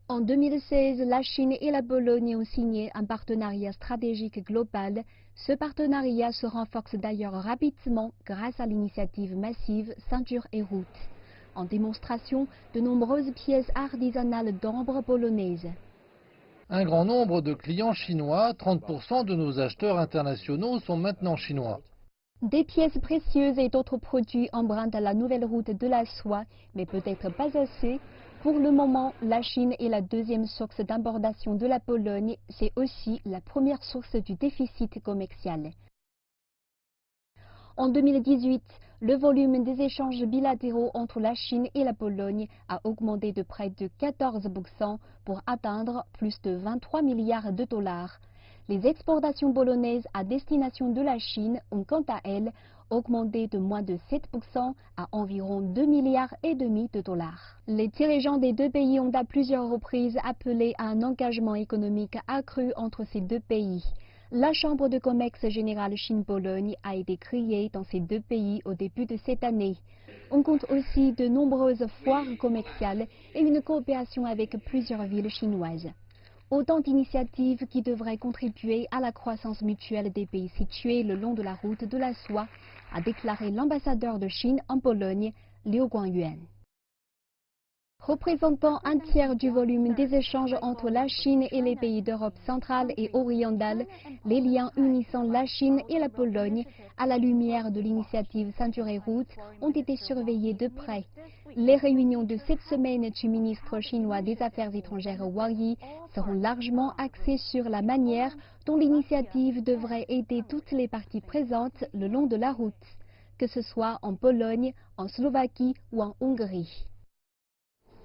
En 2016, la Chine et la Pologne ont signé un partenariat stratégique global. Ce partenariat se renforce d'ailleurs rapidement grâce à l'initiative massive Ceinture et Route. En démonstration, de nombreuses pièces artisanales d'ambre polonaises. Un grand nombre de clients chinois, 30% de nos acheteurs internationaux sont maintenant chinois. Des pièces précieuses et d'autres produits empruntent la nouvelle route de la soie, mais peut-être pas assez. Pour le moment, la Chine est la deuxième source d'importation de la Pologne. C'est aussi la première source du déficit commercial. En 2018, le volume des échanges bilatéraux entre la Chine et la Pologne a augmenté de près de 14% pour atteindre plus de 23 milliards de dollars. Les exportations polonaises à destination de la Chine ont quant à elles augmenté de moins de 7% à environ 2,5 milliards de dollars. Les dirigeants des deux pays ont à plusieurs reprises appelé à un engagement économique accru entre ces deux pays. La Chambre de commerce générale Chine-Pologne a été créée dans ces deux pays au début de cette année. On compte aussi de nombreuses foires commerciales et une coopération avec plusieurs villes chinoises. Autant d'initiatives qui devraient contribuer à la croissance mutuelle des pays situés le long de la route de la soie, a déclaré l'ambassadeur de Chine en Pologne, Liu Guangyuan. Représentant un tiers du volume des échanges entre la Chine et les pays d'Europe centrale et orientale, les liens unissant la Chine et la Pologne, à la lumière de l'initiative Ceinture et Route, ont été surveillés de près. Les réunions de cette semaine du ministre chinois des Affaires étrangères Wang Yi seront largement axées sur la manière dont l'initiative devrait aider toutes les parties présentes le long de la route, que ce soit en Pologne, en Slovaquie ou en Hongrie.